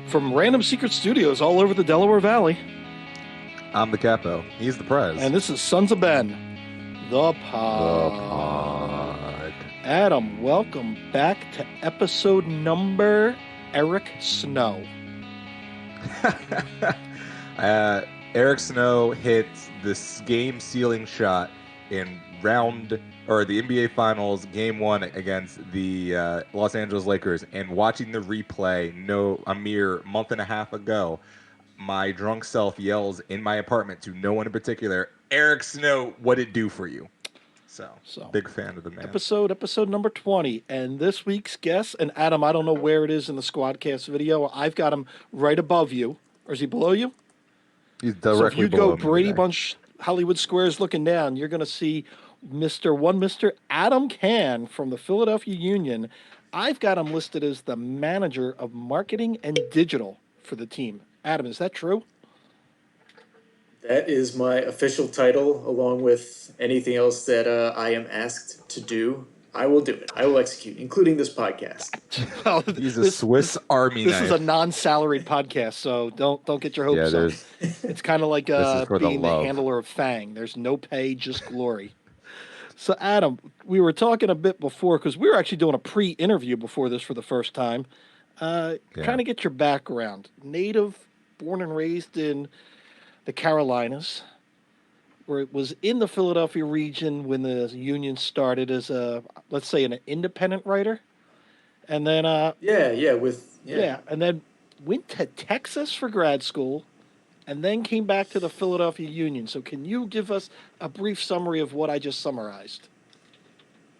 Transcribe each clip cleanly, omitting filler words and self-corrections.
From Random Secret Studios all over the Delaware Valley. I'm the capo. He's the prize. And this is Sons of Ben, the pod. The pod. Adam, welcome back to episode number Eric Snow. Eric Snow hit this game-sealing shot in the NBA Finals, Game 1 against the Los Angeles Lakers, and watching the replay a mere month and a half ago, my drunk self yells in my apartment to no one in particular, Eric Snow, what'd it do for you? So big fan of the man. Episode number 20, and this week's guest, and Adam, I don't know where it is in the Squadcast video. I've got him right above you. Or is he below you? He's directly below me. So if you go Brady Bunch, Hollywood Squares looking down, you're going to see Mr. Adam Cann from the Philadelphia Union. I've got him listed as the manager of marketing and digital for the team. Adam, is that true? That is my official title, along with anything else that I am asked to do. I will do it. I will execute, including this podcast. Well, He's a Swiss Army knife. This is a non-salaried podcast, so don't get your hopes up. It's kind of like being the handler of Fang. There's no pay, just glory. So, Adam, we were talking a bit before, because we were actually doing a pre-interview before this for the first time. Kind of get your background. Native, born and raised in the Carolinas, where it was in the Philadelphia region when the Union started as let's say, an independent writer. And then... and then went to Texas for grad school, and then came back to the Philadelphia Union. So can you give us a brief summary of what I just summarized?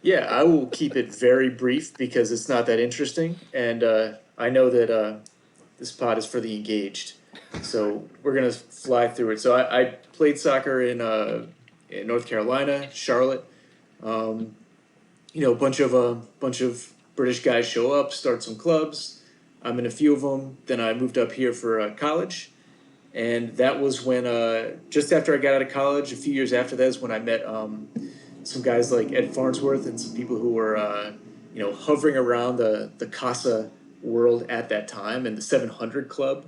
Yeah, I will keep it very brief because it's not that interesting. And I know that this pod is for the engaged. So we're going to fly through it. So I played soccer in North Carolina, Charlotte. A bunch of British guys show up, start some clubs. I'm in a few of them. Then I moved up here for college. And that was when, just after I got out of college, a few years after that is when I met some guys like Ed Farnsworth and some people who were, hovering around the Casa world at that time and the 700 Club.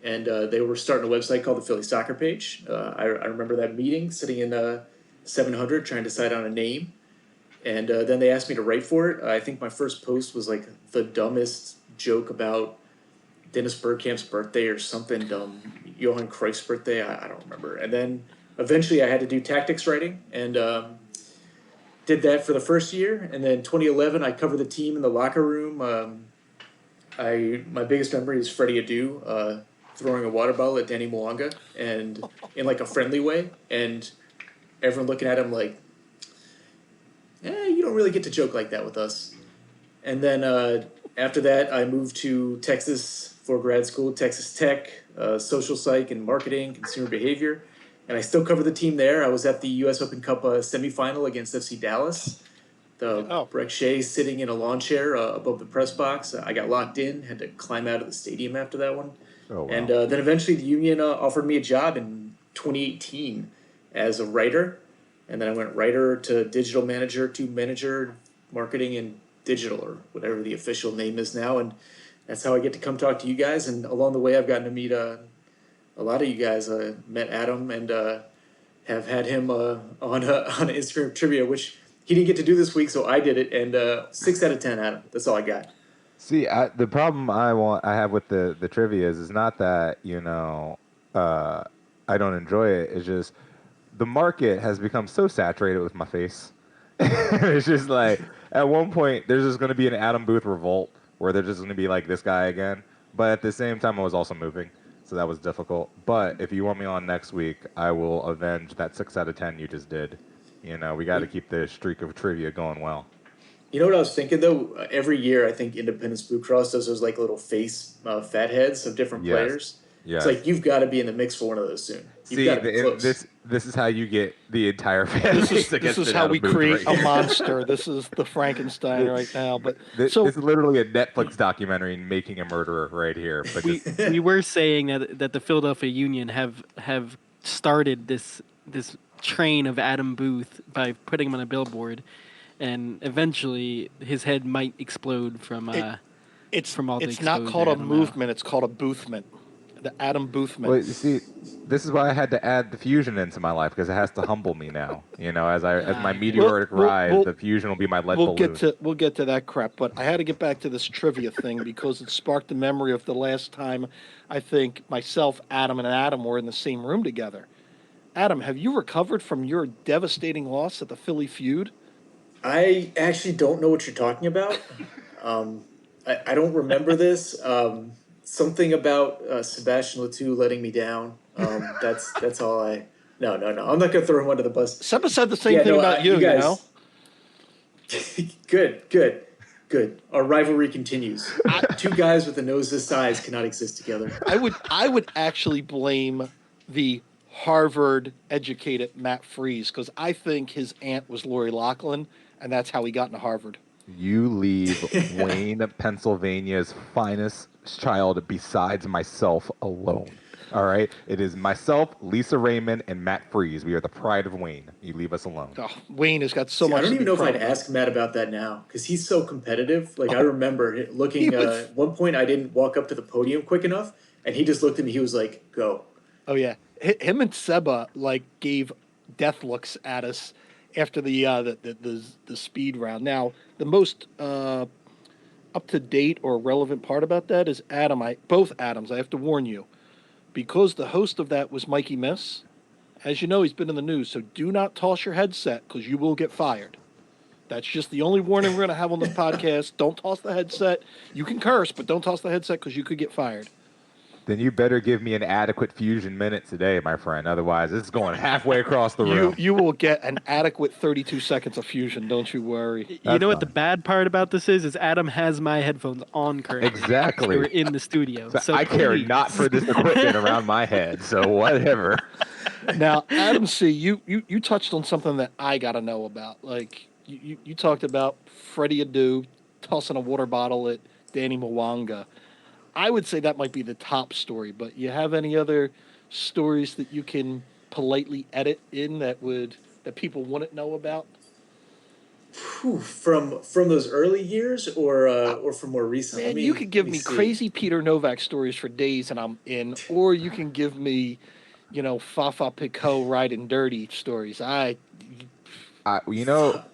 And they were starting a website called the Philly Soccer Page. I remember that meeting, sitting in 700, trying to decide on a name. And then they asked me to write for it. I think my first post was like the dumbest joke about Dennis Bergkamp's birthday or something dumb, Johan Cruyff's birthday, I don't remember. And then eventually I had to do tactics writing and did that for the first year. And then 2011, I covered the team in the locker room. My biggest memory is Freddie Adu throwing a water bottle at Danny Mwanga, and in like a friendly way, and everyone looking at him like, you don't really get to joke like that with us. And then after that, I moved to Texas for grad school, Texas Tech, social psych and marketing, consumer behavior. And I still cover the team there. I was at the U.S. Open Cup semifinal against FC Dallas. Breck Shea sitting in a lawn chair above the press box. I got locked in, had to climb out of the stadium after that one. Oh, wow. And then eventually the Union offered me a job in 2018 as a writer. And then I went writer to digital manager to manager, marketing and digital, or whatever the official name is now. And that's how I get to come talk to you guys. And along the way, I've gotten to meet a lot of you guys. I met Adam and have had him on Instagram trivia, which he didn't get to do this week, so I did it. And 6 out of 10, Adam. That's all I got. See, the problem I have with the trivia is not that, I don't enjoy it. It's just the market has become so saturated with my face. It's just like, at one point, there's just going to be an Adam Booth revolt where they're just going to be like this guy again. But at the same time, I was also moving, so that was difficult. But if you want me on next week, I will avenge that 6 out of 10 you just did. We got to keep the streak of trivia going well. You know what I was thinking, though? Every year, I think Independence Blue Cross does those like little face fat heads of different players. Yes. It's like you've got to be in the mix for one of those soon. This is how you get the entire family. This is how we create a monster. This is the Frankenstein right now. But this is literally a Netflix documentary making a murderer right here. But we were saying that the Philadelphia Union have started this train of Adam Booth by putting him on a billboard, and eventually his head might explode from from all the It's not called a movement. It's called a boothment. The Adam Boothman. Well, you see, this is why I had to add the fusion into my life, because it has to humble me now. As my meteoric rise, the fusion will be my lead balloon. We'll get to that crap, but I had to get back to this trivia thing because it sparked the memory of the last time I think myself, Adam, and Adam were in the same room together. Adam, have you recovered from your devastating loss at the Philly feud? I actually don't know what you're talking about. I don't remember this. Something about Sebastian Latou letting me down. That's all I. No. I'm not gonna throw him under the bus. Seba said the same thing about you guys. Good. Our rivalry continues. Two guys with a nose this size cannot exist together. I would actually blame the Harvard-educated Matt Freese because I think his aunt was Lori Loughlin, and that's how he got into Harvard. You leave Wayne, Pennsylvania's finest child besides myself alone. All right? It is myself, Lisa Raymond, and Matt Freese. We are the pride of Wayne. You leave us alone. Oh, Wayne has got so much. I don't even know if I'd ask Matt about that now because he's so competitive. Like, I remember looking, at one point I didn't walk up to the podium quick enough, and he just looked at me. He was like, go. Oh, yeah. Him and Seba, gave death looks at us after the speed round. Now, the most up-to-date or relevant part about that is both Adams, I have to warn you, because the host of that was Mikey Miss. As you know, he's been in the news, so do not toss your headset because you will get fired. That's just the only warning we're going to have on this podcast. Don't toss the headset. You can curse, but don't toss the headset because you could get fired. Then you better give me an adequate fusion minute today, my friend. Otherwise, this is going halfway across the room. You will get an adequate 32 seconds of fusion. Don't you worry. You know what the bad part about this is Adam has my headphones on currently. Exactly. We're in the studio. So I care not for this equipment around my head, so whatever. Now, Adam C., you touched on something that I got to know about. You talked about Freddie Adu tossing a water bottle at Danny Mwanga. I would say that might be the top story, but you have any other stories that you can politely edit in that people wouldn't know about? From those early years or from more recent? Man, you could give me crazy Peter Novak stories for days and I'm in, or you can give me, Fafa Picot riding dirty stories.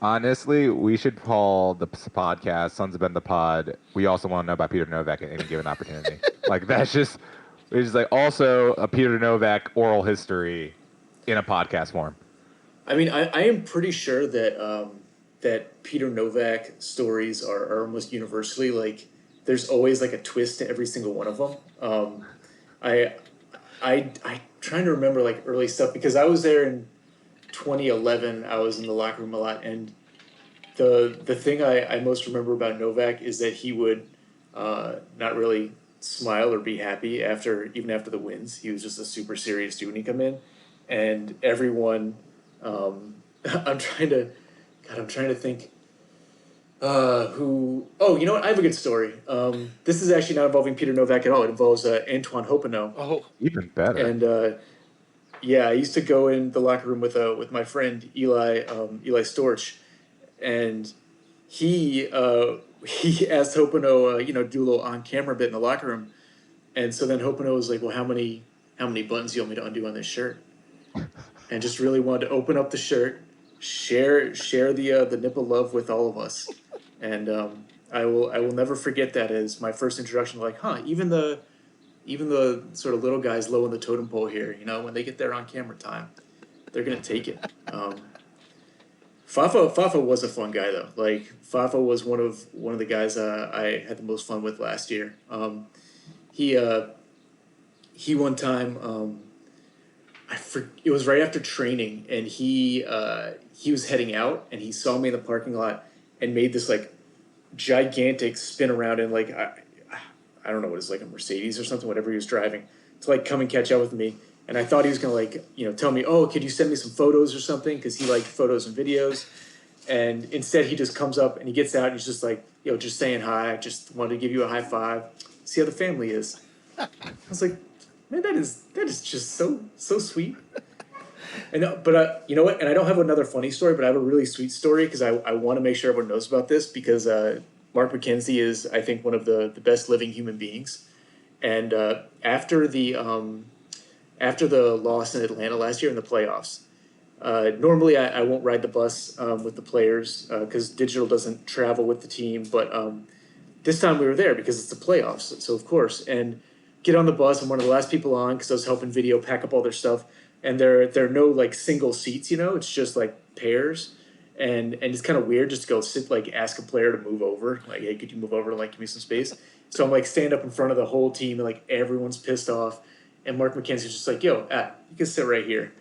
Honestly, we should call the podcast Sons of Ben the Pod. We also want to know about Peter Novak at any given opportunity. It's just also a Peter Novak oral history in a podcast form. I mean, I am pretty sure that that Peter Novak stories are almost universally there's always a twist to every single one of them. I trying to remember early stuff because I was there in 2011. I was in the locker room a lot, and the thing I most remember about Novak is that he would not really smile or be happy even after the wins. He was just a super serious dude when he come in, and everyone. I'm trying to think. Who? Oh, you know what? I have a good story. This is actually not involving Peter Novak at all. It involves Antoine Hoppeneau. Oh, even better. And I used to go in the locker room with my friend Eli Storch, and he asked Hoppeneau, do a little on camera bit in the locker room, and so then Hoppeneau was like, "Well, how many buttons do you want me to undo on this shirt?" And just really wanted to open up the shirt, share the nipple love with all of us, and I will never forget that as my first introduction. Even the sort of little guys low in the totem pole here, when they get their on camera time, they're gonna take it. Fafa was a fun guy though. Fafa was one of the guys I had the most fun with last year. He one time it was right after training, and he was heading out, and he saw me in the parking lot and made this gigantic spin around in I don't know what it's a Mercedes or something, whatever he was driving, to come and catch up with me. And I thought he was going to tell me, "Oh, could you send me some photos or something?" Because he liked photos and videos. And instead he just comes up and he gets out and he's just just saying hi. Just wanted to give you a high five. See how the family is. I was like, man, that is just so sweet. And but you know what? And I don't have another funny story, but I have a really sweet story because I want to make sure everyone knows about this because Mark McKenzie is, I think, one of the best living human beings. And after the loss in Atlanta last year in the playoffs, normally I won't ride the bus with the players because digital doesn't travel with the team. But this time we were there because it's the playoffs. So of course, and get on the bus. I'm one of the last people on because I was helping video pack up all their stuff. And there are no like single seats, it's just like pairs. And it's kind of weird just to go sit, like ask a player to move over. Like, hey, could you move over and like give me some space? So I'm like stand up in front of the whole team and like everyone's pissed off. And Mark McKenzie's just like, yo, you can sit right here.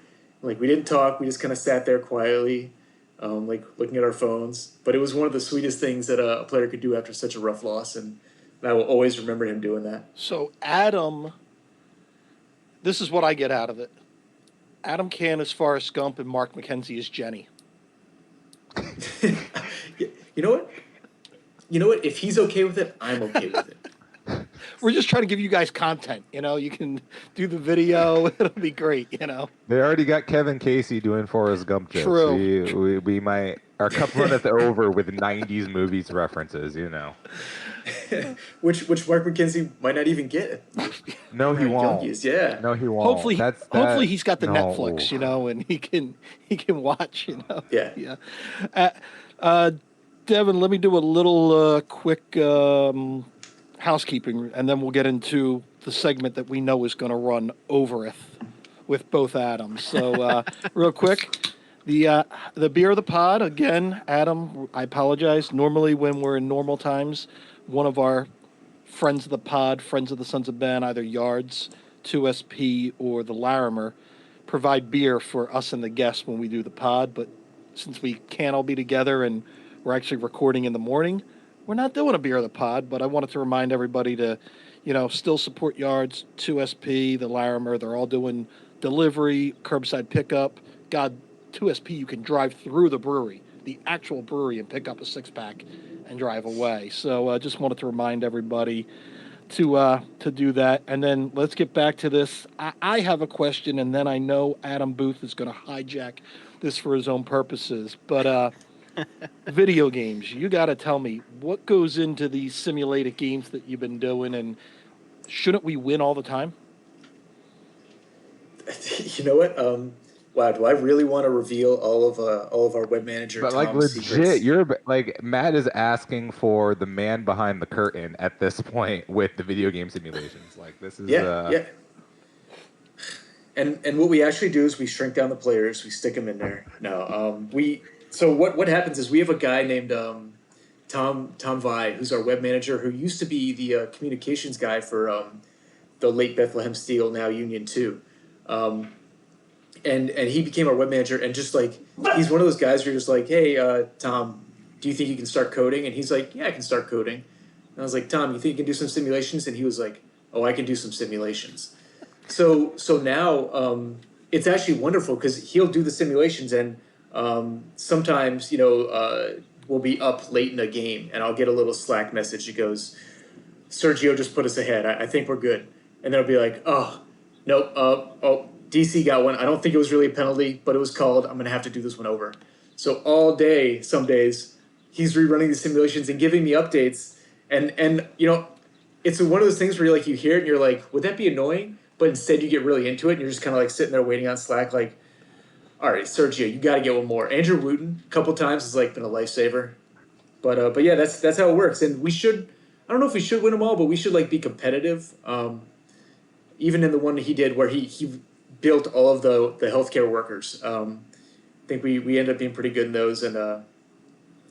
And, like we didn't talk. We just kind of sat there quietly, like looking at our phones. But it was one of the sweetest things that a player could do after such a rough loss. And I will always remember him doing that. So Adam, this is what I get out of it. Adam Cann is Forrest Gump and Mark McKenzie is Jenny. You know what? If he's okay with it, I'm okay with it. We're just trying to give you guys content. You can do the video. It'll be great. They already got Kevin Casey doing Forrest Gump jokes. True. We might our cup runneth over with '90s movies references. Which Mark McKenzie might not even get. No, he won't. Yeah. No, he won't. Hopefully he's got the Netflix, and he can watch. Yeah. Devin, let me do a little quick housekeeping, and then we'll get into the segment that we know is going to run overeth with both Adams. So real quick, the beer of the pod again, Adam. I apologize. Normally, when we're in normal times, one of our friends of the pod, friends of the Sons of Ben, either Yards, 2SP, or the Larimer, provide beer for us and the guests when we do the pod. But since we can't all be together and we're actually recording in the morning, we're not doing a beer of the pod. But I wanted to remind everybody to, still support Yards, 2SP, the Larimer. They're all doing delivery, curbside pickup. God, 2SP, you can drive through the brewery, the actual brewery, and pick up a 6-pack and drive away. So I just wanted to remind everybody to do that. And then let's get back to this. I have a question, and then I know Adam Booth is going to hijack this for his own purposes. But video games, you got to tell me, what goes into these simulated games that you've been doing, and shouldn't we win all the time? You know what? Wow, do I really want to reveal all of our web manager? But Tom's like legit, secrets? you're like Matt is asking for the man behind the curtain at this point with the video game simulations. Like this is yeah. And what we actually do is we shrink down the players, we stick them in there. No, So what happens is we have a guy named Tom Vi, who's our web manager, who used to be the communications guy for the late Bethlehem Steel, now Union 2. And he became our web manager, and just like he's one of those guys where you're just like, hey, Tom, do you think you can start coding? And he's like, yeah, I can start coding. And I was like, Tom, you think you can do some simulations? And he was like, oh, I can do some simulations. So now it's actually wonderful because he'll do the simulations, and sometimes we'll be up late in a game, and I'll get a little Slack message. It goes, Sergio just put us ahead. I think we're good. And then I'll be like, oh, nope, DC got one. I don't think it was really a penalty, but it was called. I'm going to have to do this one over. So all day, some days, he's rerunning the simulations and giving me updates. And it's one of those things where you hear it and you're like, would that be annoying? But instead you get really into it and you're just kind of like sitting there waiting on Slack like, all right, Sergio, you got to get one more. Andrew Wooten, a couple times, has been a lifesaver. But yeah, that's how it works. And we should, I don't know if we should win them all, but we should be competitive. Even in the one he did where he built all of the healthcare workers. I think we ended up being pretty good in those. And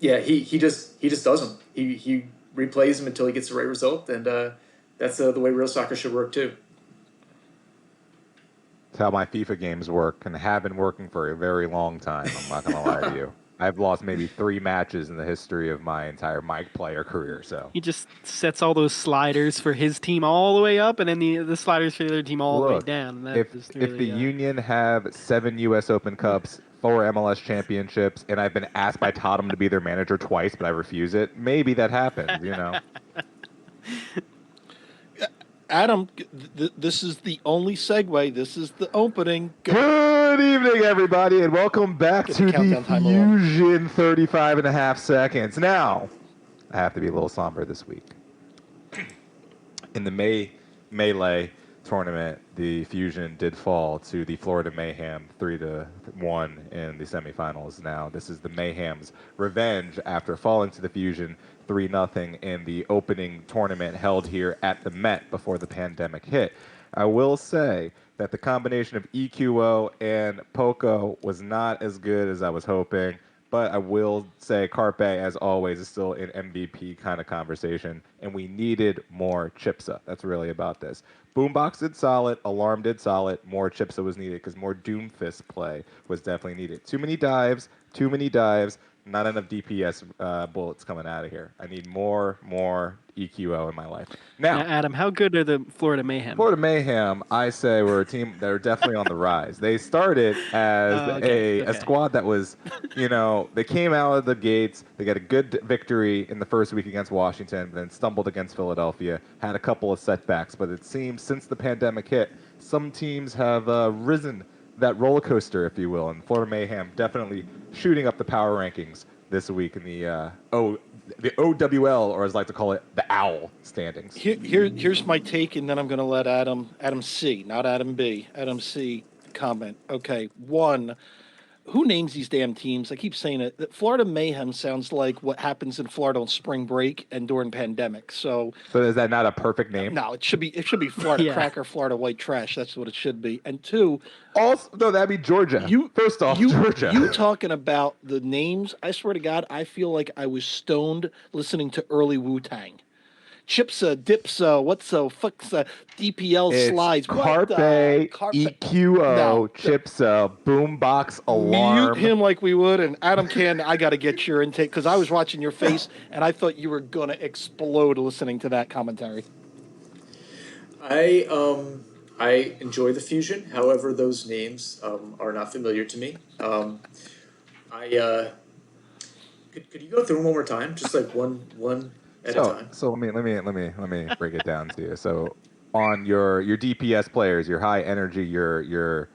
yeah, he just does them. He replays them until he gets the right result. And that's the way real soccer should work too. That's how my FIFA games work and have been working for a very long time. I'm not going to lie to you. I've lost maybe 3 matches in the history of my entire player career. So he just sets all those sliders for his team all the way up, and then the sliders for the other team all the way down. And if the Union have 7 U.S. Open Cups, 4 MLS championships, and I've been asked by Tottenham to be their manager twice, but I refuse it, maybe that happens. Adam, this is the only segue. This is the opening. Good evening, everybody, and welcome back to the Fusion 35 and a half seconds. Now, I have to be a little somber this week. In the Melee tournament, the Fusion did fall to the Florida Mayhem 3-1 in the semifinals. Now, this is the Mayhem's revenge after falling to the Fusion 3-0 in the opening tournament held here at the Met before the pandemic hit. I will say that the combination of EQO and Poco was not as good as I was hoping. But I will say Carpe, as always, is still an MVP kind of conversation, and we needed more Chipsa. That's really about this. Boombox did solid, Alarm did solid, more Chipsa was needed because more Doomfist play was definitely needed. Too many dives, not enough DPS bullets coming out of here. I need more EQO in my life. Now, Adam, how good are the Florida Mayhem? Florida Mayhem, I say, we're a team that are definitely on the rise. They started as a squad that was, they came out of the gates. They got a good victory in the first week against Washington, then stumbled against Philadelphia, had a couple of setbacks. But it seems since the pandemic hit, some teams have risen that roller coaster, if you will. And Florida Mayhem definitely shooting up the power rankings this week in the OWL, or as I like to call it, the OWL standings. Here's my take, and then I'm going to let Adam C, not Adam B, Adam C comment. Okay, one, who names these damn teams? I keep saying it. That Florida Mayhem sounds like what happens in Florida on spring break and during pandemic. So is that not a perfect name? No, it should be Florida Cracker, Florida White Trash. That's what it should be. And two, also, no, that'd be Georgia. Georgia. You talking about the names? I swear to God, I feel like I was stoned listening to early Wu-Tang. Chipsa, Dipsa, Fucksa, DPL it's slides. Carpe, EQO, Chipsa, Boombox, Alarm. Mute him like we would, and Adam Cann, I got to get your intake because I was watching your face and I thought you were going to explode listening to that commentary. I enjoy the Fusion. However, those names are not familiar to me. Could you go through them one more time, just like one at a time? So let me break it down to you. So on your DPS players, your high energy, your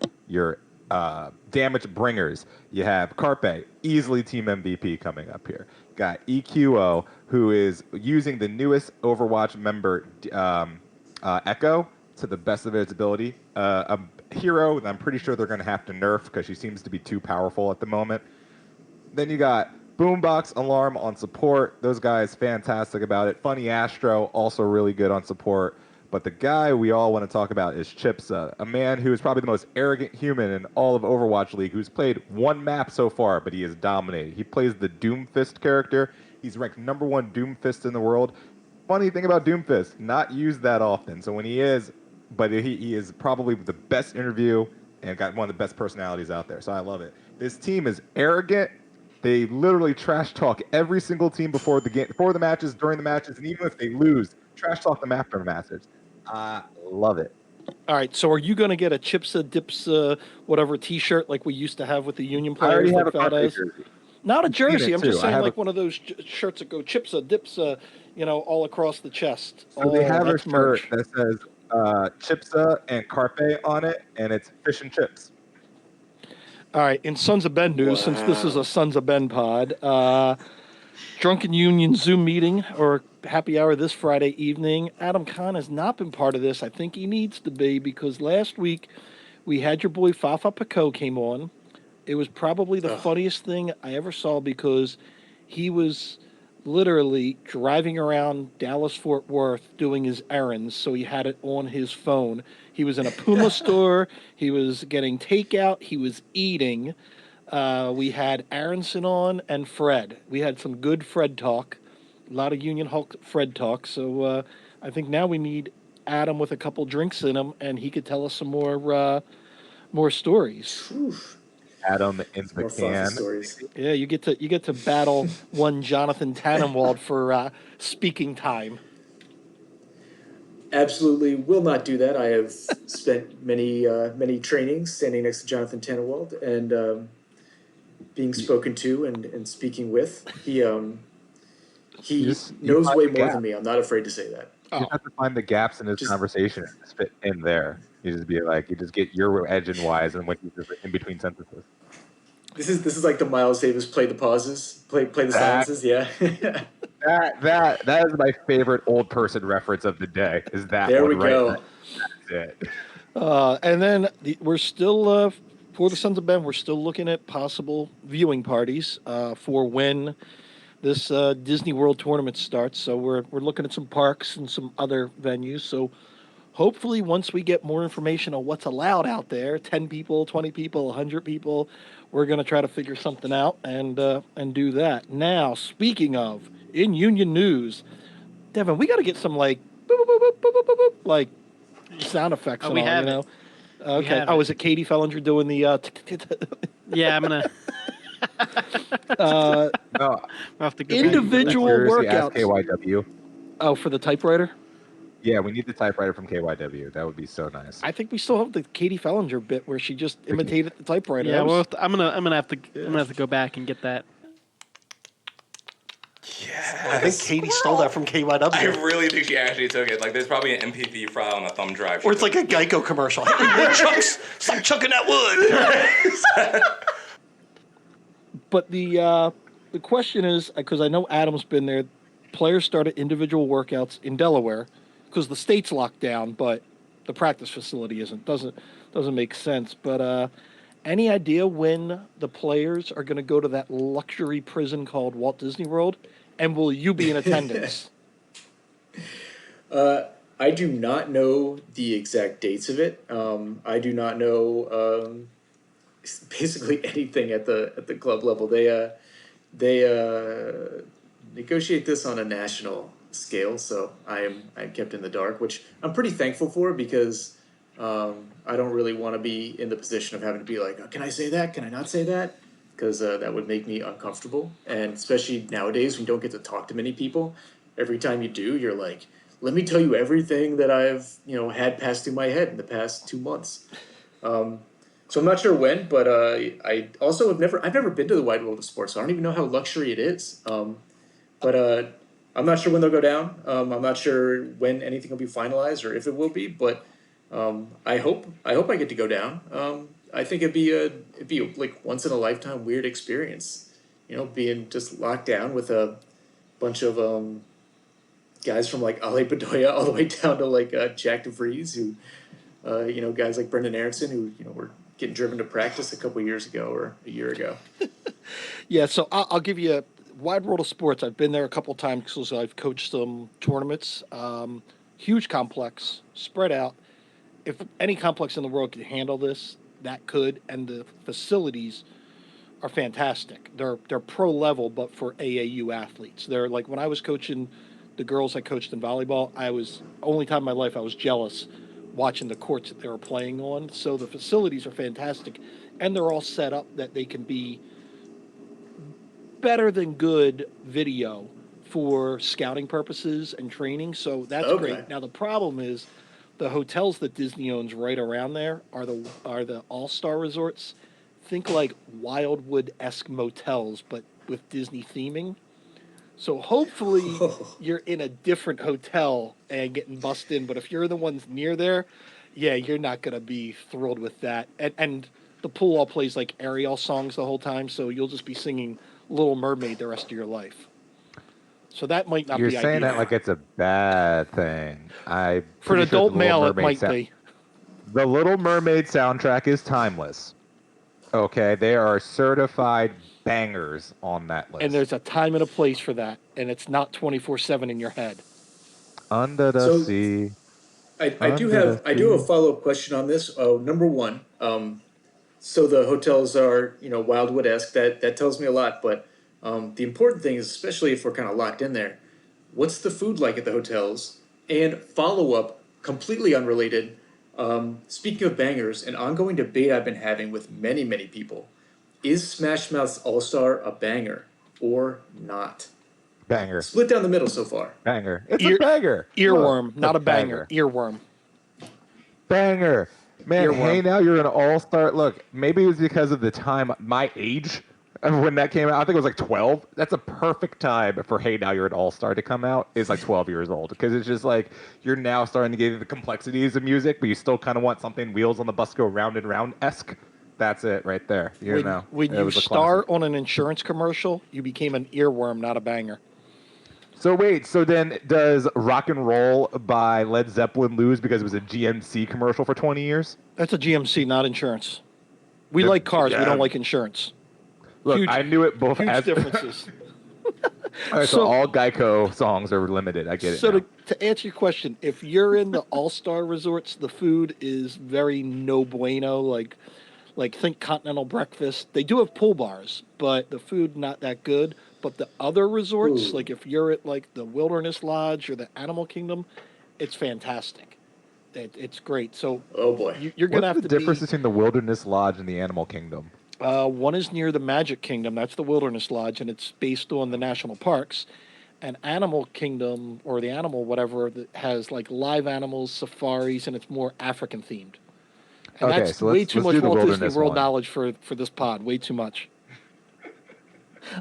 damage bringers, you have Carpe, easily team MVP coming up here. Got EQO, who is using the newest Overwatch member, Echo, to the best of its ability. A hero that I'm pretty sure they're going to have to nerf because she seems to be too powerful at the moment. Then you got Boombox, Alarm on support. Those guys, fantastic about it. Funny Astro, also really good on support. But the guy we all want to talk about is Chipsa, a man who is probably the most arrogant human in all of Overwatch League, who's played one map so far, but he is dominated. He plays the Doomfist character. He's ranked #1 Doomfist in the world. Funny thing about Doomfist, not used that often. So when he is, but he is probably the best interview and got one of the best personalities out there. So I love it. This team is arrogant. They literally trash talk every single team before the game, before the matches, during the matches, and even if they lose, trash talk them after the matches. I love it. All right, so are you going to get a Chipsa, Dipsa, whatever T-shirt like we used to have with the Union players? I already like have a Carpe jersey. Not a jersey. I'm just saying like one of those shirts that go Chipsa, Dipsa, all across the chest. So they have a shirt that says Chipsa and Carpe on it, and it's fish and chips. All right, in Sons of Ben news, since this is a Sons of Ben pod, Drunken Union Zoom meeting or happy hour this Friday evening. Adam Cann has not been part of this. I think he needs to be because last week we had your boy Fafa Picault came on. It was probably the funniest thing I ever saw because he was literally driving around Dallas-Fort Worth doing his errands, so he had it on his phone. He was in a Puma store. He was getting takeout. He was eating. We had Aronson on and Fred. We had some good Fred talk, a lot of Union Hulk Fred talk. So I think now we need Adam with a couple drinks in him, and he could tell us some more stories. Oof. Adam in the can. Yeah, you get to battle one Jonathan Tannenwald for speaking time. Absolutely will not do that. I have spent many trainings standing next to Jonathan Tannenwald and being spoken to and speaking with. He knows way more than me. I'm not afraid to say that. You have to find the gaps in his conversation and just fit in there. You just be like, you just get your edge and wise and when you just in between sentences. This is like the Miles Davis play the pauses, play the silences, yeah. That is my favorite old person reference of the day. Is that there one we go? That's it. And then we're still for the Sons of Ben. We're still looking at possible viewing parties for when this Disney World tournament starts. So we're looking at some parks and some other venues. So hopefully, once we get more information on what's allowed out there, 10 people, 20 people, 100 people, we're going to try to figure something out and do that. Now, speaking of in union news, Devin, we got to get some like boop, boop, boop, boop, boop, boop, boop, like sound effects and we all, have you know. it. Okay. Oh, is it Katie Fellinger doing the? Yeah, I'm gonna. No, I'll have to go individual ask workouts. KYW. Oh, for the typewriter. Yeah, we need the typewriter from KYW. That would be so nice. I think we still have the Katie Fellinger bit where she just imitated the typewriter. Yeah, well, I'm gonna have to go back and get that. Yeah, I think Katie stole that from KYW. I really think she actually took it. Like, there's probably an MP3 file on a thumb drive. Or it's like a Geico commercial. Hey, woodchucks, stop chucking that wood. But the question is, because I know Adam's been there, players started individual workouts in Delaware because the state's locked down, but the practice facility isn't. Doesn't make sense. But any idea when the players are going to go to that luxury prison called Walt Disney World? And will you be in attendance? I do not know the exact dates of it. I do not know basically anything at the club level. They negotiate this on a national scale, so I'm kept in the dark, which I'm pretty thankful for because I don't really want to be in the position of having to be like, oh, can I say that? Can I not say that? Because that would make me uncomfortable, and especially nowadays when you don't get to talk to many people. Every time you do, you're like, let me tell you everything that I've had pass through my head in the past 2 months. So I'm not sure when, but I also I've never been to the wide world of sports, so I don't even know how luxury it is. But I'm not sure when they'll go down. I'm not sure when anything will be finalized or if it will be, but I hope I get to go down. I think it'd be like once in a lifetime weird experience, being just locked down with a bunch of guys from like Ale Bedoya all the way down to like Jack DeVries, who guys like Brendan Aronson who were getting driven to practice a couple years ago or a year ago. Yeah, so I'll give you a wide world of sports. I've been there a couple times because I've coached some tournaments. Huge complex, spread out. If any complex in the world could handle this, that could, and the facilities are fantastic. They're pro level, but for AAU athletes. They're like when I was coaching the girls I coached in volleyball, only time in my life I was jealous watching the courts that they were playing on. So the facilities are fantastic, and they're all set up that they can be better than good video for scouting purposes and training. So that's great. Now the problem is the hotels that Disney owns right around there are the all-star resorts. Think like Wildwood-esque motels, but with Disney theming. So hopefully you're in a different hotel and getting bussed in. But if you're the ones near there, yeah, you're not going to be thrilled with that. And the pool all plays like Ariel songs the whole time, so you'll just be singing Little Mermaid the rest of your life. So that might not be ideal. You're saying that like it's a bad thing. For an adult male, it might be. The Little Mermaid soundtrack is timeless. Okay, there are certified bangers on that list. And there's a time and a place for that, and it's not 24/7 in your head. Under the sea. I do have a follow-up question on this. Number one, so the hotels are Wildwood-esque. That tells me a lot, but the important thing is, especially if we're kind of locked in there, what's the food like at the hotels? And follow-up, completely unrelated, speaking of bangers, an ongoing debate I've been having with many, many people, is Smash Mouth's All-Star a banger or not? Banger. Split down the middle so far. Banger. It's a banger. Earworm, not a banger. Earworm. Banger. Man, Earworm. Hey Now You're an All-Star. Look, maybe it was because of the time, my age, when that came out. I think it was like 12. That's a perfect time for Hey Now You're an All-Star to come out. Is like 12 years old, because it's just like you're now starting to get the complexities of music, but you still kind of want something wheels on the bus go round and round-esque. That's it right there. When you star on an insurance commercial, you became an earworm, not a banger. So wait, so then does Rock and Roll by Led Zeppelin lose because it was a GMC commercial for 20 years? That's a GMC, not insurance. We like cars. We don't like insurance. Look, I knew it both. Huge differences. All right, so all Geico songs are limited. I get it. So to answer your question, if you're in the all-star resorts, the food is very no bueno. Like think continental breakfast. They do have pool bars, but the food not that good. But the other resorts, like if you're at like the Wilderness Lodge or the Animal Kingdom, it's fantastic. It's great. So oh boy, you're gonna have to. What's the difference between the Wilderness Lodge and the Animal Kingdom? One is near the Magic Kingdom. That's the Wilderness Lodge, and it's based on the national parks. And Animal Kingdom, or the animal whatever, that has like live animals, safaris, and it's more African themed. And okay, that's so way too much Walt Disney World one. knowledge for this pod. Way too much.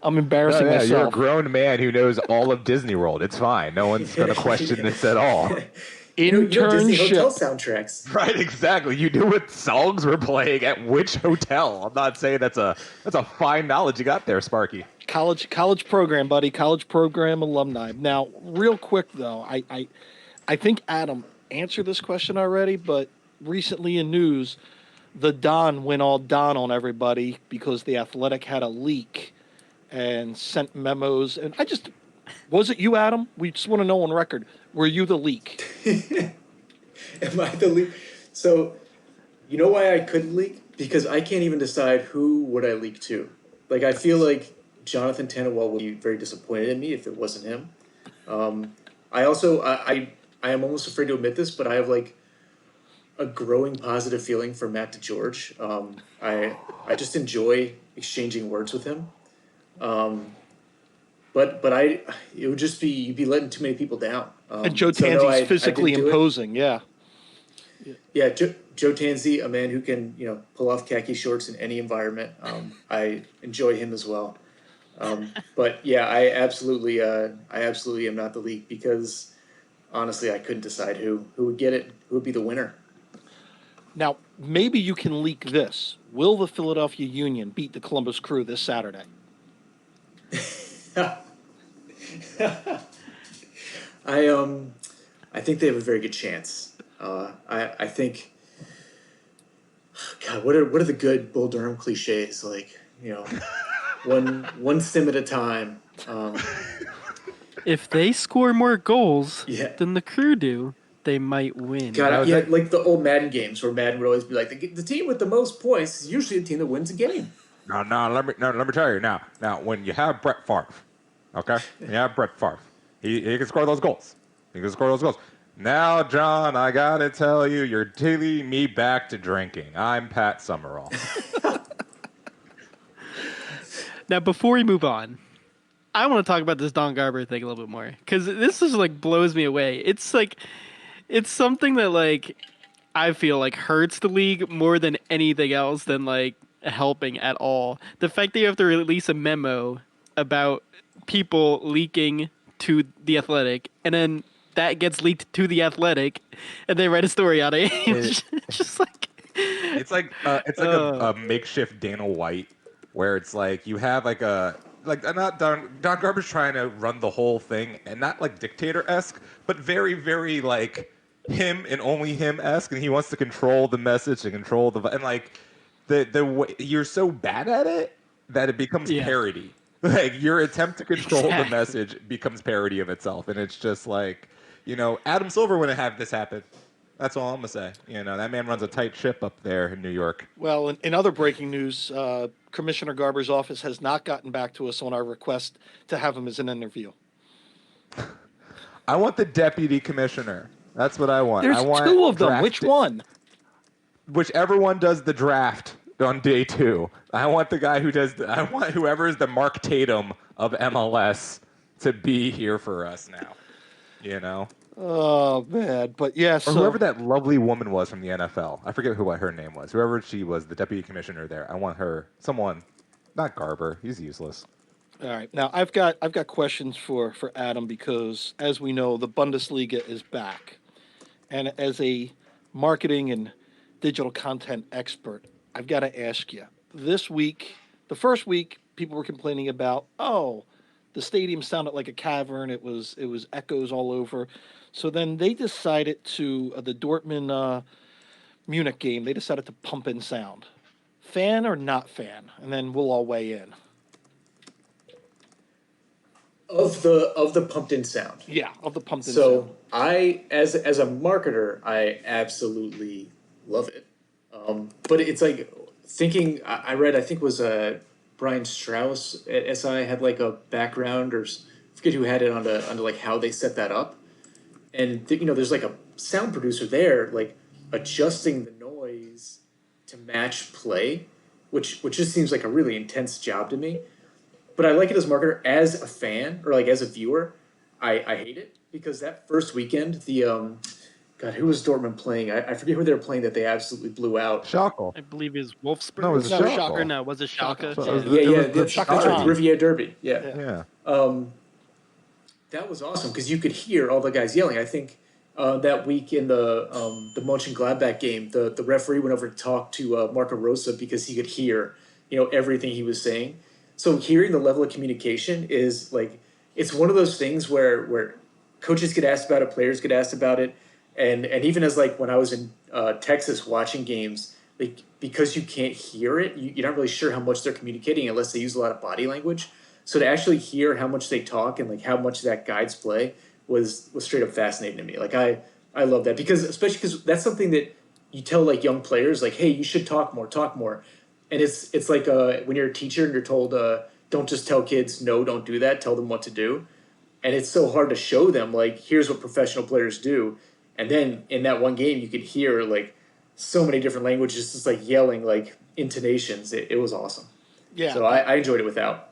I'm embarrassing myself. You're a grown man who knows all of Disney World. It's fine. No one's going to question this at all. Disney hotel soundtracks. Right, exactly. You knew what songs were playing at which hotel. I'm not saying that's a fine knowledge you got there, Sparky. College program, buddy. College program alumni. Now, real quick though, I think Adam answered this question already, but recently in news, the Don went all Don on everybody because the Athletic had a leak and sent memos. And was it you, Adam? We just want to know on record. Were you the leak? Am I the leak? So, you know why I couldn't leak? Because I can't even decide who would I leak to. Like, I feel like Jonathan Tannenwald would be very disappointed in me if it wasn't him. I am almost afraid to admit this, but I have like a growing positive feeling for Matt DeGeorge. I just enjoy exchanging words with him. But it would just be, you'd be letting too many people down. And Joe Tanzi's physically imposing, yeah. Yeah, Joe Tanzi, a man who can, pull off khaki shorts in any environment. I enjoy him as well. But yeah, I absolutely am not the league because honestly, I couldn't decide who would get it, who would be the winner. Now, maybe you can leak this. Will the Philadelphia Union beat the Columbus Crew this Saturday? I think they have a very good chance. I think, God, what are the good Bull Durham cliches? Like, one sim at a time. If they score more goals than the Crew do, they might win. God, like the old Madden games where Madden would always be like, the team with the most points is usually the team that wins a game. No, let me tell you now. Now, when you have Brett Favre, okay, he can score those goals. Now, John, I gotta tell you, you're taking me back to drinking. I'm Pat Summerall. Now, before we move on, I want to talk about this Don Garber thing a little bit more because this just like blows me away. It's like, it's something that like I feel like hurts the league more than anything else than like helping at all. The fact that you have to release a memo about people leaking to the Athletic, and then that gets leaked to the Athletic, and they write a story on it. It's just like it's like a makeshift Dana White, where it's like you have like not Don Garber's trying to run the whole thing, and not like dictator-esque, but very, very like him and only him-esque, and he wants to control the message and control and like the way you're so bad at it that it becomes parody. Like your attempt to control the message becomes parody of itself, and it's just like, Adam Silver wouldn't have this happen. That's all I'm gonna say. That man runs a tight ship up there in New York. Well, in other breaking news, Commissioner Garber's office has not gotten back to us on our request to have him as an interview. I want the deputy commissioner. That's what I want. There's two of them. Which one? Whichever one does the draft on day 2. I want the guy I want whoever is the Mark Tatum of MLS to be here for us now. Oh, man. But yes. Or whoever that lovely woman was from the NFL. I forget what her name was. Whoever she was, the deputy commissioner there. I want her. Someone. Not Garber. He's useless. All right. Now, I've got questions for Adam because, as we know, the Bundesliga is back. And as a marketing and digital content expert, I've got to ask you. This week, the first week, people were complaining about, The stadium sounded like a cavern. It was echoes all over. So then they decided to the Dortmund Munich game. They decided to pump in sound. Fan or not fan, and then we'll all weigh in. Of the pumped in sound. Yeah, of the pumped in sound. So I, as a marketer, I absolutely love it. But it's like thinking. I read. I think it was Brian Strauss at SI had like a background, or I forget who had it onto like how they set that up. And there's like a sound producer there, like adjusting the noise to match play, which just seems like a really intense job to me. But I like it as a marketer. As a fan or like as a viewer, I hate it because that first weekend, the God, who was Dortmund playing? I forget who they were playing that they absolutely blew out. Schalke. I believe is Wolfsburg. No, it was Schalke. Or no, was it Schalke? The Riviera Derby. Yeah. That was awesome because you could hear all the guys yelling. I think that week in the Mönchengladbach game, the referee went over to talk to Marco Rosa because he could hear everything he was saying. So hearing the level of communication is like, it's one of those things where coaches get asked about it, players get asked about it, and even as like when I was in Texas watching games, like because you can't hear it, you're not really sure how much they're communicating unless they use a lot of body language. So to actually hear how much they talk and like how much that guides play was straight up fascinating to me. Like I love that especially because that's something that you tell like young players, like, hey, you should talk more. And it's like when you're a teacher and you're told, don't just tell kids, no, don't do that. Tell them what to do. And it's so hard to show them, like, here's what professional players do. And then in that one game, you could hear, like, so many different languages, just, like, yelling, like, intonations. It was awesome. Yeah. So I enjoyed it without.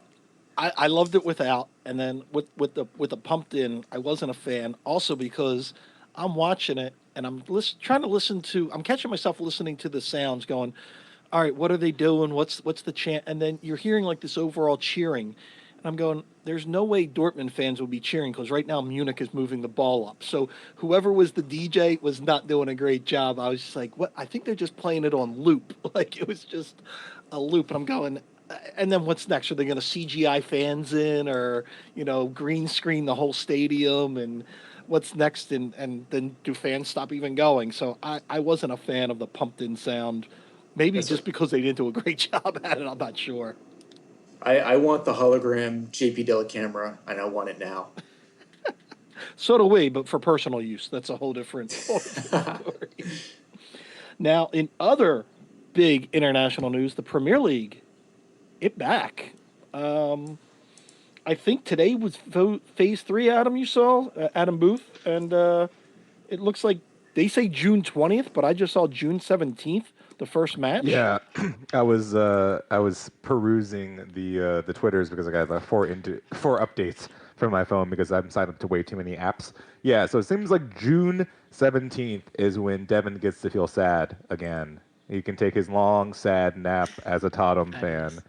I loved it without. And then with the pumped in, I wasn't a fan. Also because I'm watching it and I'm trying to listen to, I'm catching myself listening to the sounds going, all right, what are they doing? What's the chant? And then you're hearing like this overall cheering. And I'm going, there's no way Dortmund fans will be cheering because right now Munich is moving the ball up. So whoever was the DJ was not doing a great job. I was just like, what? I think they're just playing it on loop. Like it was just a loop. And I'm going, and then what's next? Are they going to CGI fans in or, green screen the whole stadium? And what's next? And then do fans stop even going? So I wasn't a fan of the pumped in sound. Maybe just because they didn't do a great job at it, I'm not sure. I want the hologram JP Della Camera, and I want it now. So do we, but for personal use. That's a whole different story. Now, in other big international news, the Premier League, it back. I think today was phase 3, Adam, you saw? Adam Booth. And it looks like they say June 20th, but I just saw June 17th. The first match. Yeah, I was perusing the Twitters because I got like 4 updates from my phone because I'm signed up to way too many apps. Yeah, so it seems like June 17th is when Devin gets to feel sad again. He can take his long sad nap as a Tottenham fan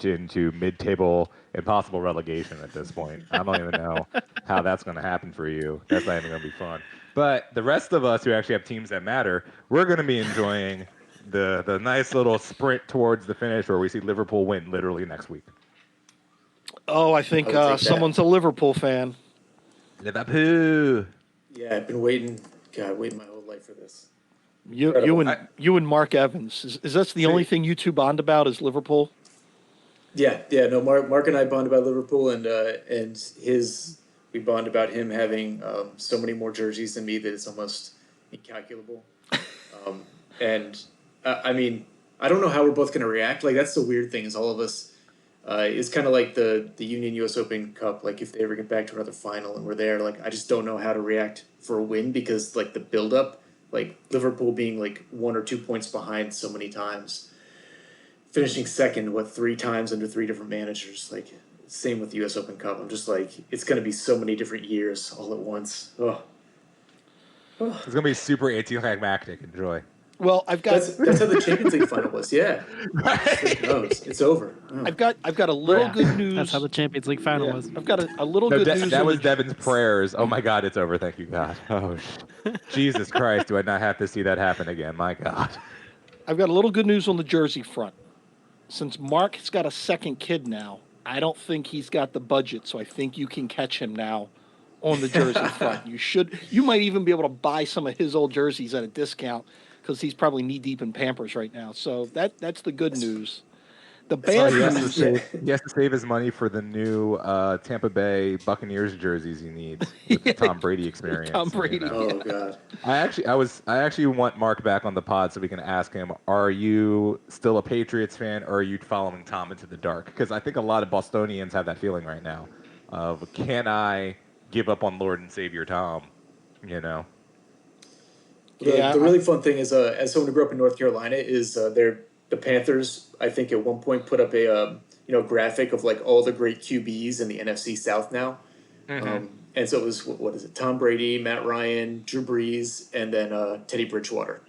into mid-table impossible relegation at this point. I don't even know how that's going to happen for you. That's not even going to be fun. But the rest of us who actually have teams that matter, we're going to be enjoying the nice little sprint towards the finish where we see Liverpool win literally next week. Oh, I think someone's a Liverpool fan. Liverpool. Yeah, I've been waiting my whole life for this. You and Mark Evans. Is that the only thing you two bond about is Liverpool? Yeah. No, Mark and I bond about Liverpool, and we bond about him having so many more jerseys than me that it's almost incalculable. I mean, I don't know how we're both going to react. Like, that's the weird thing is all of us, it's kind of like the Union US Open Cup. Like, if they ever get back to another final and we're there, like, I just don't know how to react for a win because, like, the build-up, like, Liverpool being, like, 1 or 2 points behind so many times, finishing second, 3 times under 3 different managers. Like, same with the US Open Cup. I'm just like, it's going to be so many different years all at once. Oh. It's going to be super anticlimactic. Enjoy. Well, I've got that's how the Champions League final was. Yeah, it's over. Oh. I've got a little good news. That's how the Champions League final was. I've got a little good news. That was Devin's prayers. Oh my God, it's over. Thank you, God. Oh, Jesus Christ! Do I not have to see that happen again? My God. I've got a little good news on the jersey front. Since Mark has got a second kid now, I don't think he's got the budget, so I think you can catch him now on the jersey front. You might even be able to buy some of his old jerseys at a discount because he's probably knee deep in Pampers right now. So that's the good news. The bad news, he has to save his money for the new Tampa Bay Buccaneers jerseys he needs with the Tom Brady experience. Tom Brady. Oh God. I actually want Mark back on the pod so we can ask him: are you still a Patriots fan, or are you following Tom into the dark? Because I think a lot of Bostonians have that feeling right now. Of can I give up on Lord and Savior Tom? You know. The really fun thing is, as someone who grew up in North Carolina, is the Panthers. I think at one point put up a graphic of like all the great QBs in the NFC South now. Mm-hmm. And so it was, what is it? Tom Brady, Matt Ryan, Drew Brees, and then Teddy Bridgewater.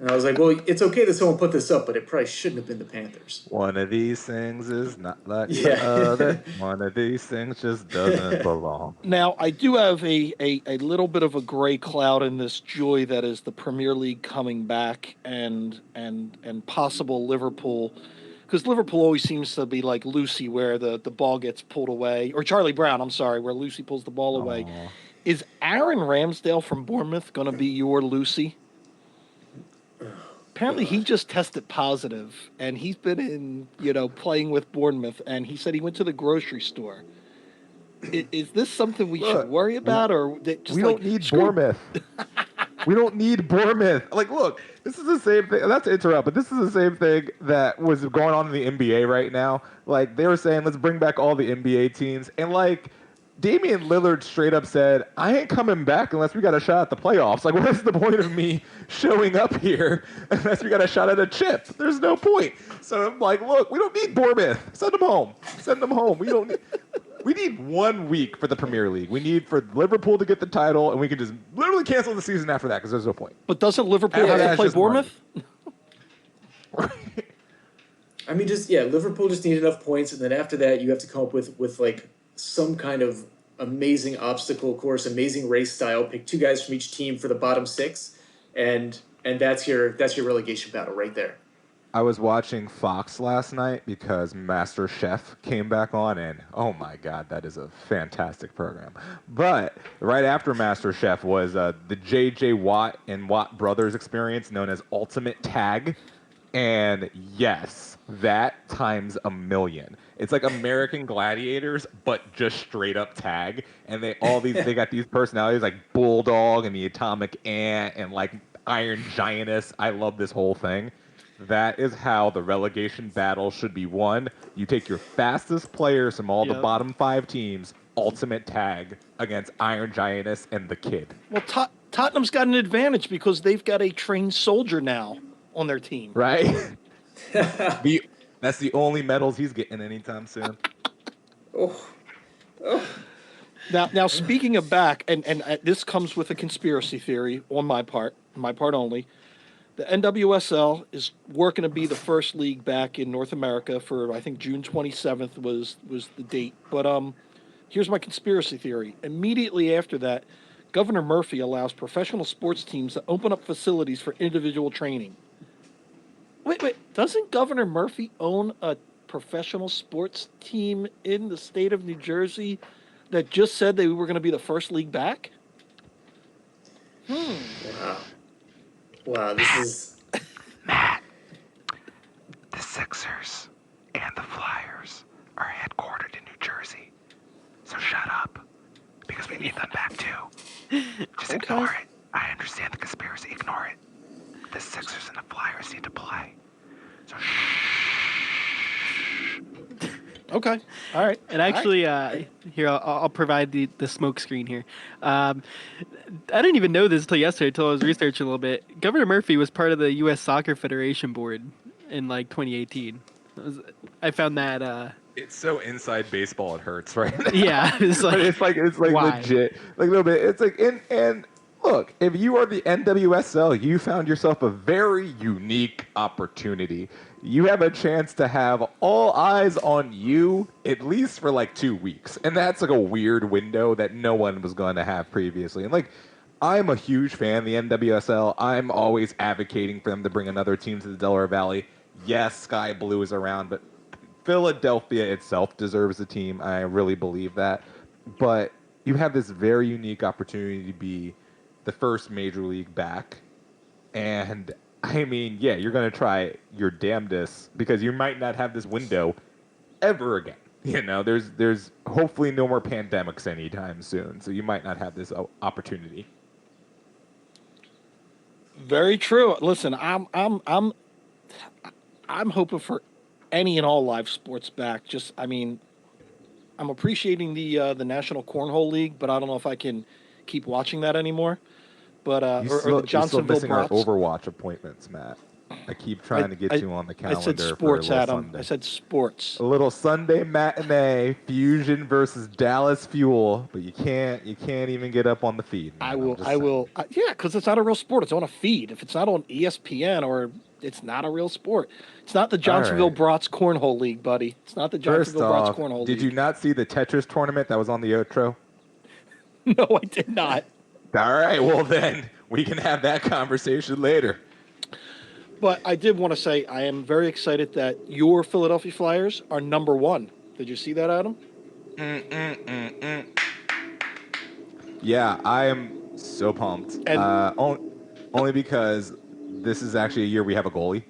And I was like, well, it's okay that someone put this up, but it probably shouldn't have been the Panthers. One of these things is not like the other. One of these things just doesn't belong. Now, I do have a little bit of a gray cloud in this joy that is the Premier League coming back and possible Liverpool. Because Liverpool always seems to be like Lucy, where the ball gets pulled away. Or Charlie Brown, I'm sorry, where Lucy pulls the ball away. Is Aaron Ramsdale from Bournemouth going to be your Lucy? Apparently, he just tested positive, and he's been in, playing with Bournemouth, and he said he went to the grocery store. Is this something we should worry about, or just we don't need Bournemouth? We don't need Bournemouth. Like, look, this is the same thing. Not to interrupt, but this is the same thing that was going on in the NBA right now. Like, they were saying, let's bring back all the NBA teams, and like, Damian Lillard straight up said, I ain't coming back unless we got a shot at the playoffs. Like, what's the point of me showing up here unless we got a shot at a chip? There's no point. So I'm like, look, we don't need Bournemouth. Send them home. Send them home. We need 1 week for the Premier League. We need for Liverpool to get the title, and we can just literally cancel the season after that because there's no point. But doesn't Liverpool have to play Bournemouth? I mean, Liverpool just need enough points, and then after that, you have to come up with like some kind of amazing obstacle course, amazing race style. Pick 2 guys from each team for the bottom 6, and that's your relegation battle right there. I was watching Fox last night because Master Chef came back on, and oh my God, that is a fantastic program. But right after Master Chef was the J.J. Watt and Watt Brothers experience known as Ultimate Tag. And yes, that times a million. It's like American Gladiators, but just straight up tag. And they got these personalities like Bulldog and the Atomic Ant and like Iron Giantess. I love this whole thing. That is how the relegation battle should be won. You take your fastest players from all the bottom 5 teams, ultimate tag against Iron Giantess and the Kid. Well, Tottenham's got an advantage because they've got a trained soldier now on their team. Right? That's the only medals he's getting anytime soon. Now speaking of back, and this comes with a conspiracy theory on my part only. The NWSL is working to be the first league back in North America for, I think, June 27th was the date. But here's my conspiracy theory. Immediately after that, Governor Murphy allows professional sports teams to open up facilities for individual training. Wait. Doesn't Governor Murphy own a professional sports team in the state of New Jersey that just said they were going to be the first league back? Wow, this is... Matt, the Sixers and the Flyers are headquartered in New Jersey. So shut up, because we need them back too. Just ignore it. I understand the conspiracy. Ignore it. The Sixers and the Flyers need to play. So shh. Okay. All right. And actually, here, I'll provide the smoke screen here. I didn't even know this until yesterday, until I was researching a little bit. Governor Murphy was part of the U.S. Soccer Federation board in, 2018. I found that... It's so inside baseball, it hurts, right? Yeah. It's like legit. Like, a little bit. It's like, and look, if you are the NWSL, you found yourself a very unique opportunity. You have a chance to have all eyes on you at least for 2 weeks. And that's a weird window that no one was going to have previously. And I'm a huge fan of the NWSL. I'm always advocating for them to bring another team to the Delaware Valley. yes, Sky Blue is around, but Philadelphia itself deserves a team. I really believe that. But you have this very unique opportunity to be the first major league back. And I mean, yeah, you're going to try your damnedest because you might not have this window ever again. There's hopefully no more pandemics anytime soon, so you might not have this opportunity. Very true. Listen, I'm hoping for any and all live sports back. I'm appreciating the National Cornhole League, but I don't know if I can keep watching that anymore. But You're still Johnsonville missing our Brats. Overwatch appointments, Matt. I keep trying to get you on the calendar. I said sports, for a Adam. Sunday. I said sports. A little Sunday matinee, Fusion versus Dallas Fuel, but you can't even get up on the feed. Man. I will. Yeah, because it's not a real sport. It's on a feed. If it's not on ESPN or it's not a real sport. It's not the Johnsonville Brats Cornhole League, buddy. It's not the Johnsonville Brats Cornhole League. Did you not see the Tetris tournament that was on the outro? No, I did not. All right, well then we can have that conversation later. But I did want to say I am very excited that your Philadelphia Flyers are number 1. Did you see that, Adam? Yeah, I am so pumped. And only because this is actually a year we have a goalie.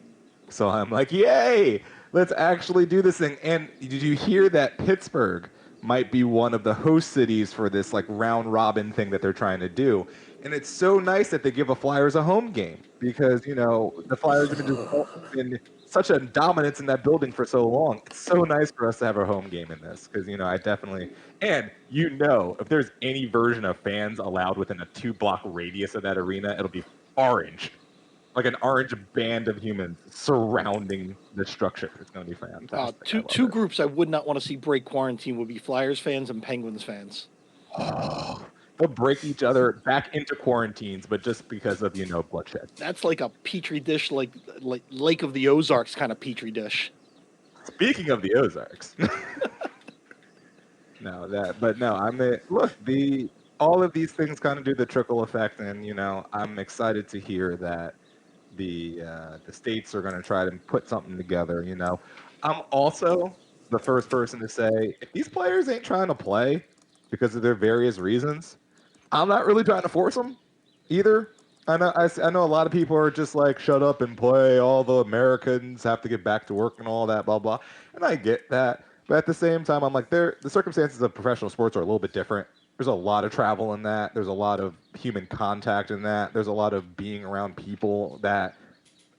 So I'm like, yay, let's actually do this thing. And did you hear that Pittsburgh might be one of the host cities for this like round robin thing that they're trying to do? And it's so nice that they give the Flyers a home game because, the Flyers have been such a dominance in that building for so long. It's so nice for us to have a home game in this because, I definitely – and, if there's any version of fans allowed within a 2-block radius of that arena, it'll be orange. Like an orange band of humans surrounding the structure. It's going to be fantastic. Two groups I would not want to see break quarantine would be Flyers fans and Penguins fans. Oh, they'll break each other back into quarantines, but just because of, bloodshed. That's like a petri dish, like Lake of the Ozarks kind of petri dish. Speaking of the Ozarks. All of these things kind of do the trickle effect, and, I'm excited to hear that the states are going to try to put something together, I'm also the first person to say, if these players ain't trying to play because of their various reasons, I'm not really trying to force them either. I know a lot of people are just like, shut up and play. All the Americans have to get back to work and all that, blah, blah. And I get that. But at the same time, I'm like, the circumstances of professional sports are a little bit different. There's a lot of travel in that. There's a lot of human contact in that. There's a lot of being around people that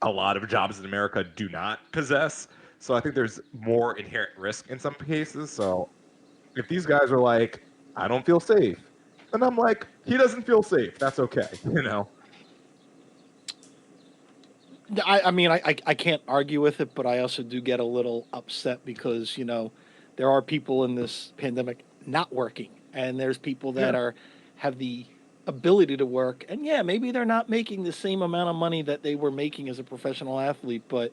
a lot of jobs in America do not possess. So I think there's more inherent risk in some cases. So if these guys are like, I don't feel safe, and I'm like, he doesn't feel safe. That's okay, I can't argue with it, but I also do get a little upset because, there are people in this pandemic not working. And there's people that have the ability to work. And, maybe they're not making the same amount of money that they were making as a professional athlete. But,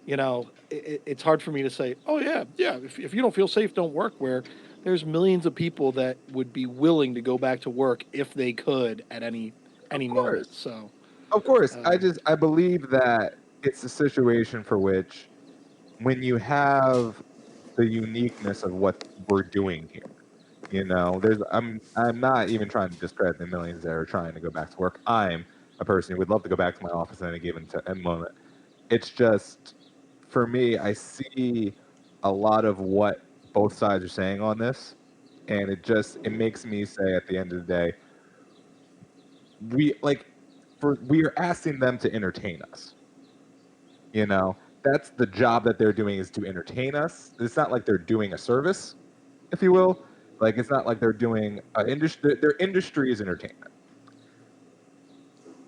it's hard for me to say, oh, yeah, if you don't feel safe, don't work, where there's millions of people that would be willing to go back to work if they could at any moment. So, of course, I believe that it's a situation for which when you have the uniqueness of what we're doing here, I'm not even trying to discredit the millions that are trying to go back to work. I'm a person who would love to go back to my office at any given moment. It's just, for me, I see a lot of what both sides are saying on this, and it makes me say at the end of the day, we are asking them to entertain us. That's the job that they're doing, is to entertain us. It's not like they're doing a service, if you will. Like, it's not like they're doing an industry. Their industry is entertainment.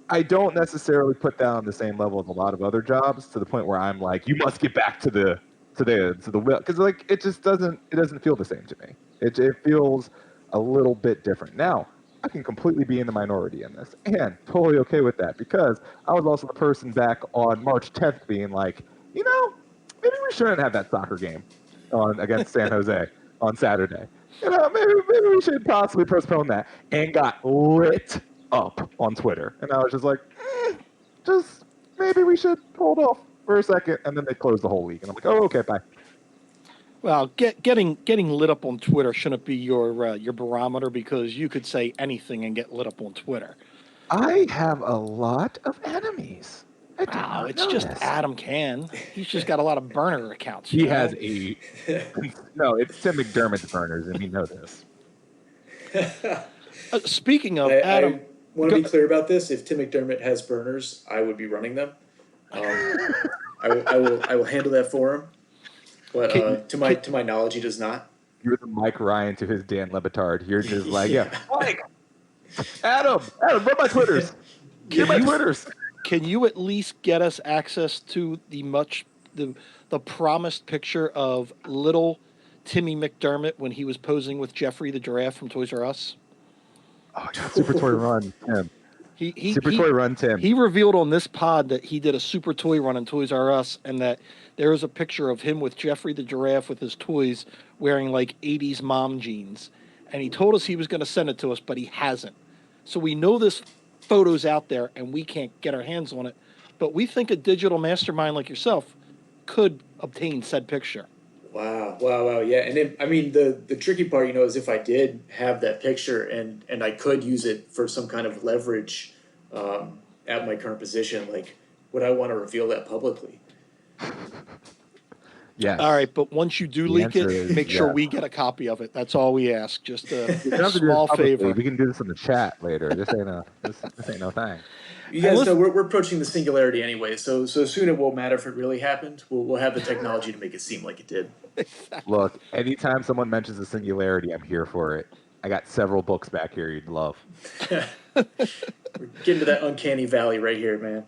I don't necessarily put that on the same level as a lot of other jobs, to the point where I'm like, you must get back to the will, because it just doesn't feel the same to me. It feels a little bit different. Now, I can completely be in the minority in this, and totally okay with that, because I was also the person back on March 10th being like, maybe we shouldn't have that soccer game against San Jose on Saturday. Maybe we should possibly postpone that, and got lit up on Twitter. And I was just like, just maybe we should hold off for a second, and then they closed the whole league. And I'm like, oh, okay, bye. Well, getting lit up on Twitter shouldn't be your barometer, because you could say anything and get lit up on Twitter. I have a lot of enemies. Wow, it's just Adam Cann. He's just got a lot of burner accounts. He has a no. It's Tim McDermott's burners, and we know this. Speaking of Adam, I want to be clear about this. If Tim McDermott has burners, I would be running them. I will handle that for him. But to my knowledge, he does not. You're the Mike Ryan to his Dan Le Batard. You're just like, yeah, Mike, Adam, run my Twitters. Get my Twitters. Can you at least get us access to the promised picture of little Timmy McDermott when he was posing with Jeffrey the giraffe from Toys R Us? Oh, yeah, Super Toy Run, Tim. Toy Run, Tim. He revealed on this pod that he did a Super Toy Run in Toys R Us, and that there is a picture of him with Jeffrey the giraffe with his toys wearing like 80s mom jeans. And he told us he was going to send it to us, but he hasn't. So we know this photo's out there and we can't get our hands on it, but we think a digital mastermind like yourself could obtain said picture. Wow, yeah. And then, I mean, the tricky part, is if I did have that picture and I could use it for some kind of leverage at my current position, like, would I want to reveal that publicly? Yeah. All right, but once you do leak it, make sure we get a copy of it. That's all we ask. Just a small favor. We can do this in the chat later. This ain't no thing. You guys know we're approaching the singularity anyway, so soon it won't matter if it really happened. We'll have the technology to make it seem like it did. Look, anytime someone mentions the singularity, I'm here for it. I got several books back here you'd love. We're getting to that uncanny valley right here, man.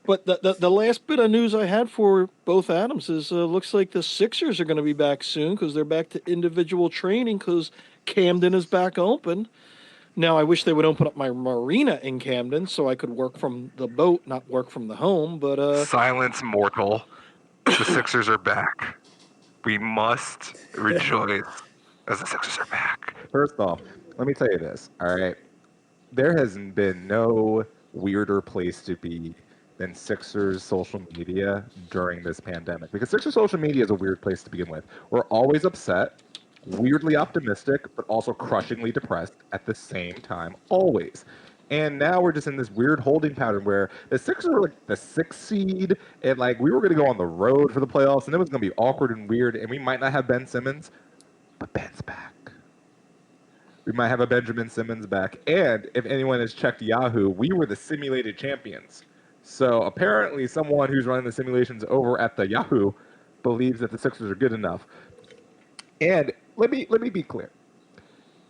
But the last bit of news I had for both Adams is looks like the Sixers are going to be back soon, because they're back to individual training because Camden is back open. Now, I wish they would open up my marina in Camden so I could work from the boat, not work from the home. But silence, mortal. The Sixers are back. We must rejoice as the Sixers are back. First off, let me tell you this, all right? There has been no weirder place to be than Sixers social media during this pandemic, because Sixers social media is a weird place to begin with. We're always upset, weirdly optimistic, but also crushingly depressed at the same time, always. And now we're just in this weird holding pattern where the Sixers are like the 6th seed, and like we were going to go on the road for the playoffs, and it was going to be awkward and weird, and we might not have Ben Simmons, but Ben's back. We might have a Benjamin Simmons back, and if anyone has checked Yahoo, we were the simulated champions. So apparently someone who's running the simulations over at the Yahoo believes that the Sixers are good enough. And let me be clear.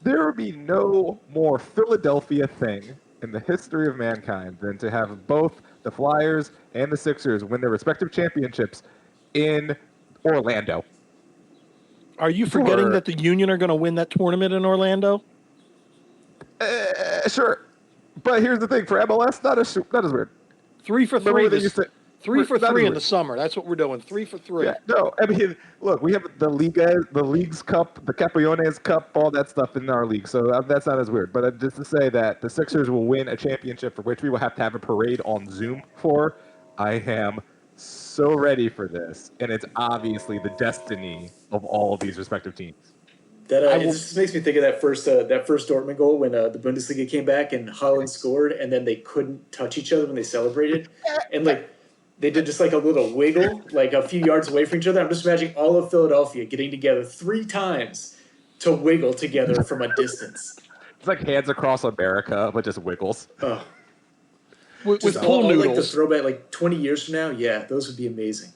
There would be no more Philadelphia thing in the history of mankind than to have both the Flyers and the Sixers win their respective championships in Orlando. Are you forgetting that the Union are going to win that tournament in Orlando? Sure. But here's the thing. For MLS, not as weird. 3 for 3. 3 for 3 in the summer. That's what we're doing. 3 for 3. Yeah, no, I mean, look, we have the League's Cup, the Campeones Cup, all that stuff in our league, so that's not as weird. But just to say that the Sixers will win a championship for which we will have to have a parade on Zoom for, I am so ready for this, and it's obviously the destiny of all of these respective teams. It just makes me think of that first Dortmund goal when the Bundesliga came back and Haaland scored, and then they couldn't touch each other when they celebrated, and like they did just like a little wiggle, like a few yards away from each other. I'm just imagining all of Philadelphia getting together 3 times to wiggle together from a distance. It's like Hands Across America, but just wiggles. Oh, with pool noodles. Like the throwback, like 20 years from now, yeah, those would be amazing.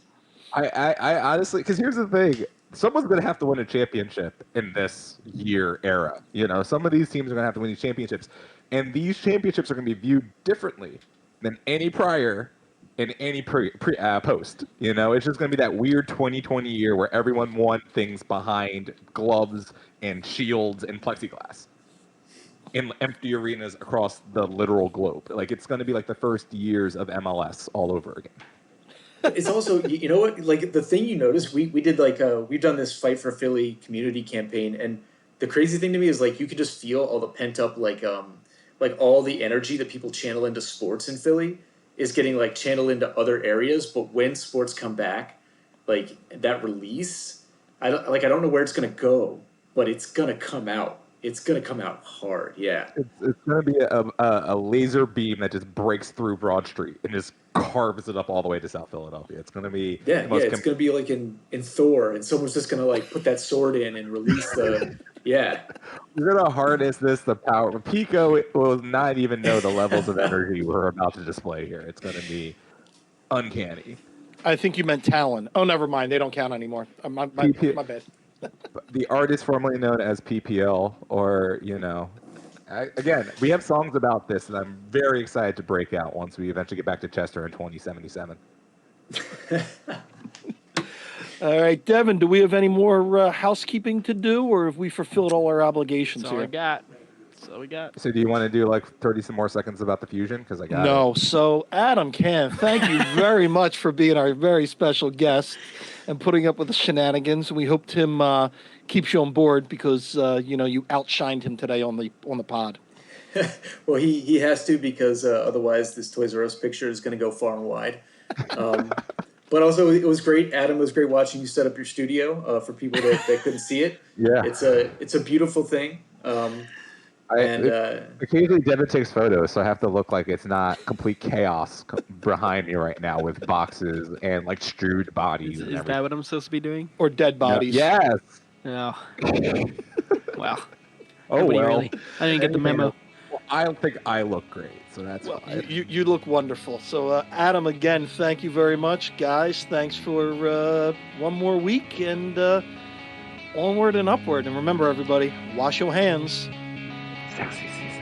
I honestly, because here's the thing. Someone's going to have to win a championship in this year era. Some of these teams are going to have to win these championships. And these championships are going to be viewed differently than any prior in any post. It's just going to be that weird 2020 year where everyone won things behind gloves and shields and plexiglass in empty arenas across the literal globe. Like, it's going to be like the first years of MLS all over again. It's also, you know what, like the thing you notice, we did like, we've done this Fight for Philly community campaign. And the crazy thing to me is like, you could just feel all the pent up, like all the energy that people channel into sports in Philly. is getting like channeled into other areas. But when sports come back, like that release, I don't know where it's gonna go, but it's gonna come out. It's gonna come out hard. Yeah. It's gonna be a laser beam that just breaks through Broad Street and just carves it up all the way to South Philadelphia. It's gonna be it's gonna be like in Thor, and someone's just gonna like put that sword in and release the We're gonna harness the power. Pico will not even know the levels of energy we're about to display here. It's gonna be uncanny. I think you meant Talon. Oh, never mind. They don't count anymore. My bad. The artist formerly known as PPL, or again, we have songs about this, and I'm very excited to break out once we eventually get back to Chester in 2077. All right, Devin, do we have any more housekeeping to do, or have we fulfilled all our obligations That's all here? That's all we got. So do you want to do like 30 some more seconds about the fusion? Because I got No. it. So, Adam, Cann, thank you very much for being our very special guest and putting up with the shenanigans. We hope Tim keeps you on board because you outshined him today on the pod. Well, he has to, because otherwise this Toys R Us picture is going to go far and wide. But also, it was great, Adam. It was great watching you set up your studio for people that couldn't see it. Yeah, it's a beautiful thing. Occasionally Devin takes photos, so I have to look like it's not complete chaos behind me right now with boxes and like strewed bodies. Is that what I'm supposed to be doing? Or dead bodies? No, yes. No. Wow. Oh well. Really? I didn't get the memo. Well, I don't think I look great, so that's fine. You look wonderful. So, Adam, again, thank you very much. Guys, thanks for one more week, and onward and upward. And remember, everybody, wash your hands. Sexy season.